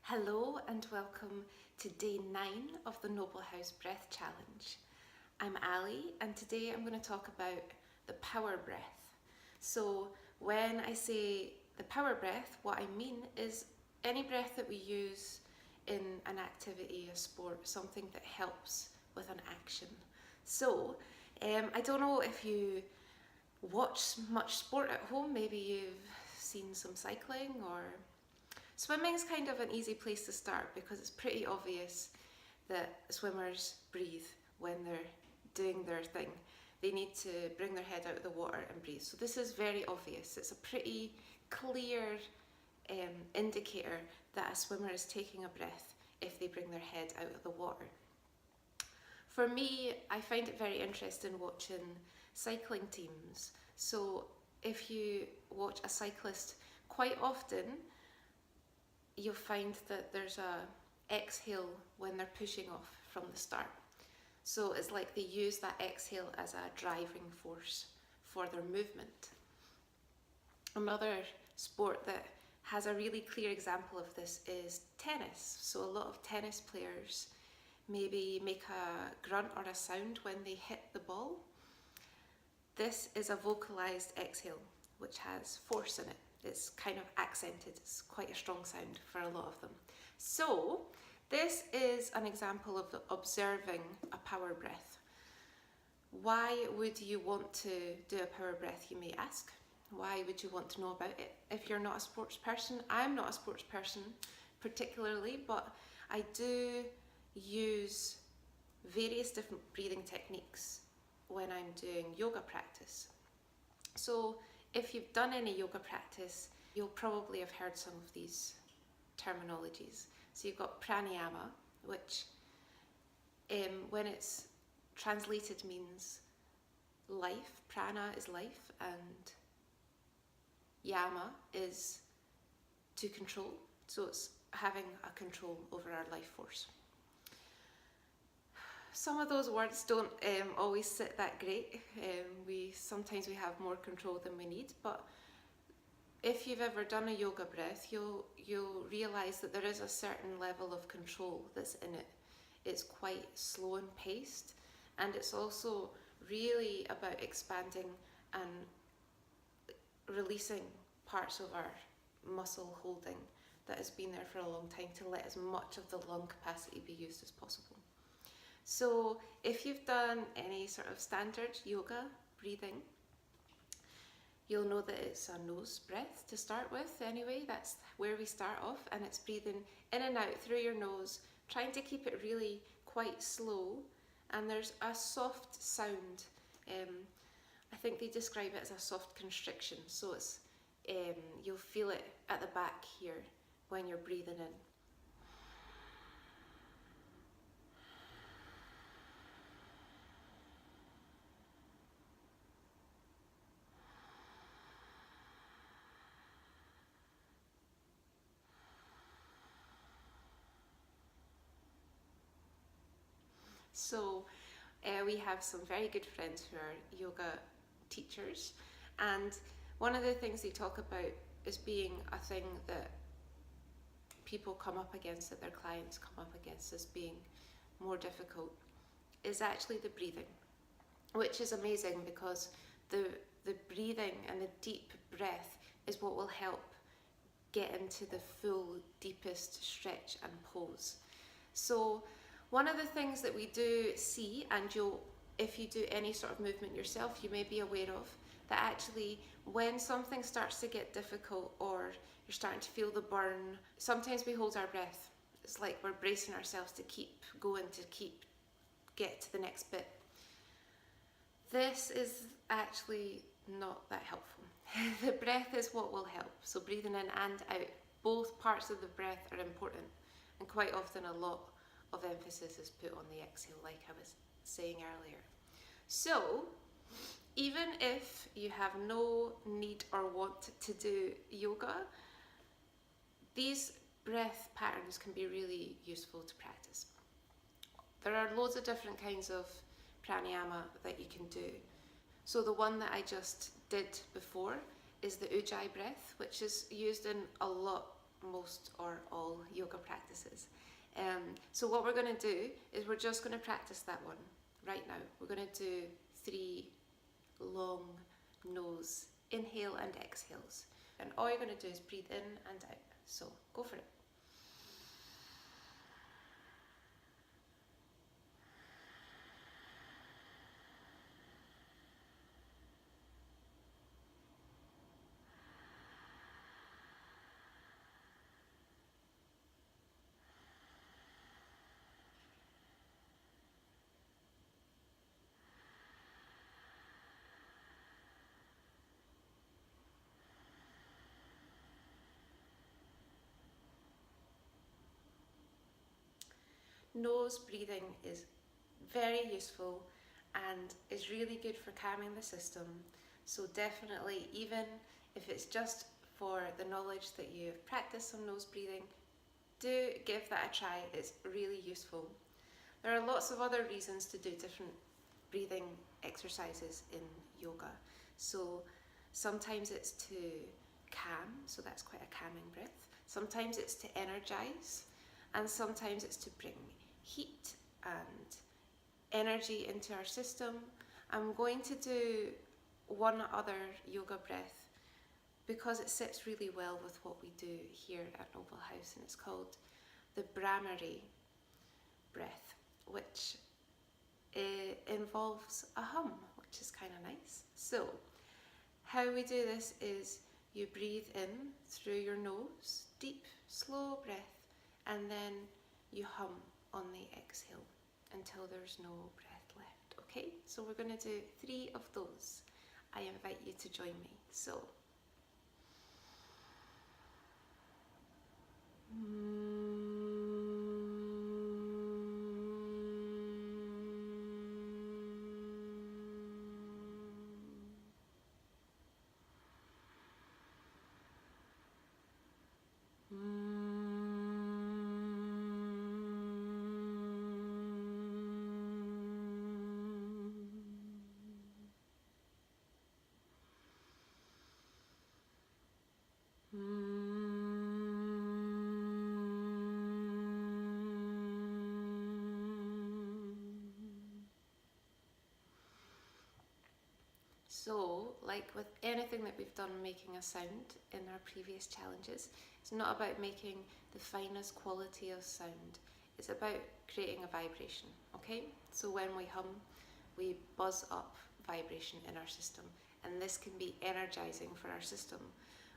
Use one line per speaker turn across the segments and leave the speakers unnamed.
Hello and welcome to day 9 of the Noble House Breath Challenge. I'm Ali and today I'm going to talk about the power breath. So when I say the power breath, what I mean is any breath that we use in an activity, a sport, something that helps with an action. So I don't know if you watch much sport at home, maybe you've seen some cycling or swimming's kind of an easy place to start because it's pretty obvious that swimmers breathe when they're doing their thing. They need to bring their head out of the water and breathe. So this is very obvious. It's a pretty clear indicator that a swimmer is taking a breath if they bring their head out of the water. For me, I find it very interesting watching cycling teams. So if you watch a cyclist, quite often you'll find that there's a exhale when they're pushing off from the start. So it's like they use that exhale as a driving force for their movement. Another sport that has a really clear example of this is tennis. So a lot of tennis players maybe make a grunt or a sound when they hit the ball. This is a vocalized exhale which has force in it. It's kind of accented, it's quite a strong sound for a lot of them. So this is an example of observing a power breath. Why would you want to do a power breath, you may ask? Why would you want to know about it if you're not a sports person? I'm not a sports person particularly, but I do use various different breathing techniques when I'm doing yoga practice. So if you've done any yoga practice, you'll probably have heard some of these terminologies. So you've got pranayama, which when it's translated means life. Prana is life and yama is to control. So it's having a control over our life force. Some of those words don't always sit that great. Sometimes we have more control than we need, but if you've ever done a yoga breath, you'll realise that there is a certain level of control that's in it. It's quite slow and paced, and it's also really about expanding and releasing parts of our muscle holding that has been there for a long time to let as much of the lung capacity be used as possible. So if you've done any sort of standard yoga breathing, you'll know that it's a nose breath to start with anyway. That's where we start off, and it's breathing in and out through your nose, trying to keep it really quite slow, and there's a soft sound. I think they describe it as a soft constriction, so it's you'll feel it at the back here when you're breathing in. So we have some very good friends who are yoga teachers, and one of the things they talk about as being a thing that people come up against, that their clients come up against as being more difficult, is actually the breathing, which is amazing because the breathing and the deep breath is what will help get into the full, deepest stretch and pose. So one of the things that we do see, and if you do any sort of movement yourself, you may be aware of, that actually when something starts to get difficult or you're starting to feel the burn, sometimes we hold our breath. It's like we're bracing ourselves to keep going, to get to the next bit. This is actually not that helpful. The breath is what will help. So breathing in and out, both parts of the breath are important, and quite often a lot of emphasis is put on the exhale, like I was saying earlier. So even if you have no need or want to do yoga, these breath patterns can be really useful to practice. There are loads of different kinds of pranayama that you can do. So the one that I just did before is the Ujjayi breath, which is used in a lot most or all yoga practices. So what we're going to do is we're just going to practice that one right now. We're going to do 3 long nose inhale and exhales. And all you're going to do is breathe in and out. So go for it. Nose breathing is very useful and is really good for calming the system. So definitely, even if it's just for the knowledge that you've practiced some nose breathing, do give that a try. It's really useful. There are lots of other reasons to do different breathing exercises in yoga. So sometimes it's to calm, so that's quite a calming breath. Sometimes it's to energize, and sometimes it's to bring heat and energy into our system. I'm going to do one other yoga breath because it sits really well with what we do here at Noble House, and it's called the Brahmari breath, which involves a hum, which is kind of nice. So how we do this is you breathe in through your nose, deep, slow breath, and then you hum on the exhale until there's no breath left. Okay, so we're going to do 3 of those. I invite you to join me. So So, like with anything that we've done making a sound in our previous challenges, it's not about making the finest quality of sound. It's about creating a vibration, okay? So when we hum, we buzz up vibration in our system, and this can be energizing for our system,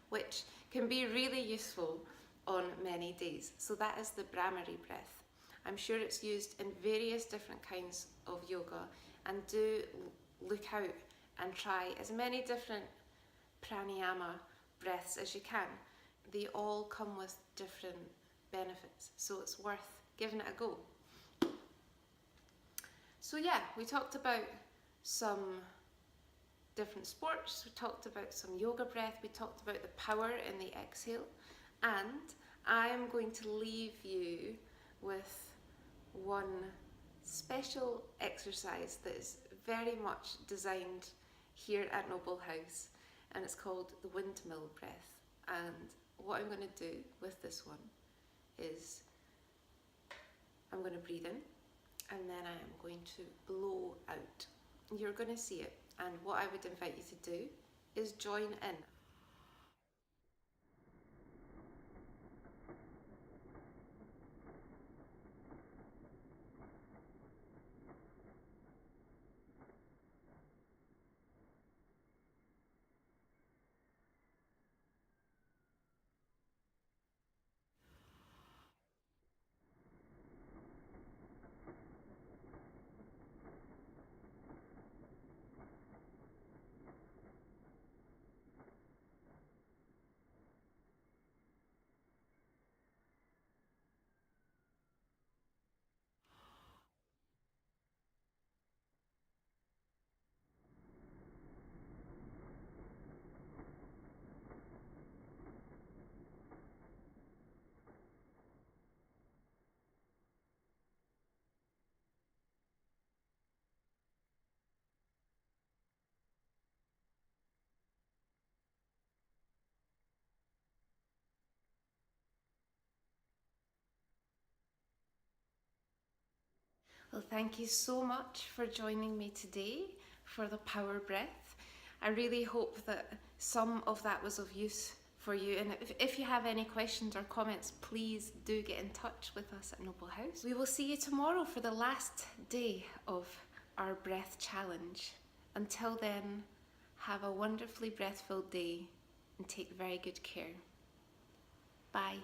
which can be really useful on many days. So that is the Brahmari breath. I'm sure it's used in various different kinds of yoga, and do look out and try as many different pranayama breaths as you can. They all come with different benefits, so it's worth giving it a go. So yeah, we talked about some different sports, we talked about some yoga breath, we talked about the power in the exhale, and I am going to leave you with one special exercise that is very much designed here at Noble House, and it's called the windmill breath. And what I'm going to do with this one is I'm going to breathe in, and then I am going to blow out. You're going to see it, and what I would invite you to do is join in. Well, thank you so much for joining me today for the power breath. I really hope that some of that was of use for you. And if you have any questions or comments, please do get in touch with us at Noble House. We will see you tomorrow for the last day of our breath challenge. Until then, have a wonderfully breath-filled day and take very good care. Bye.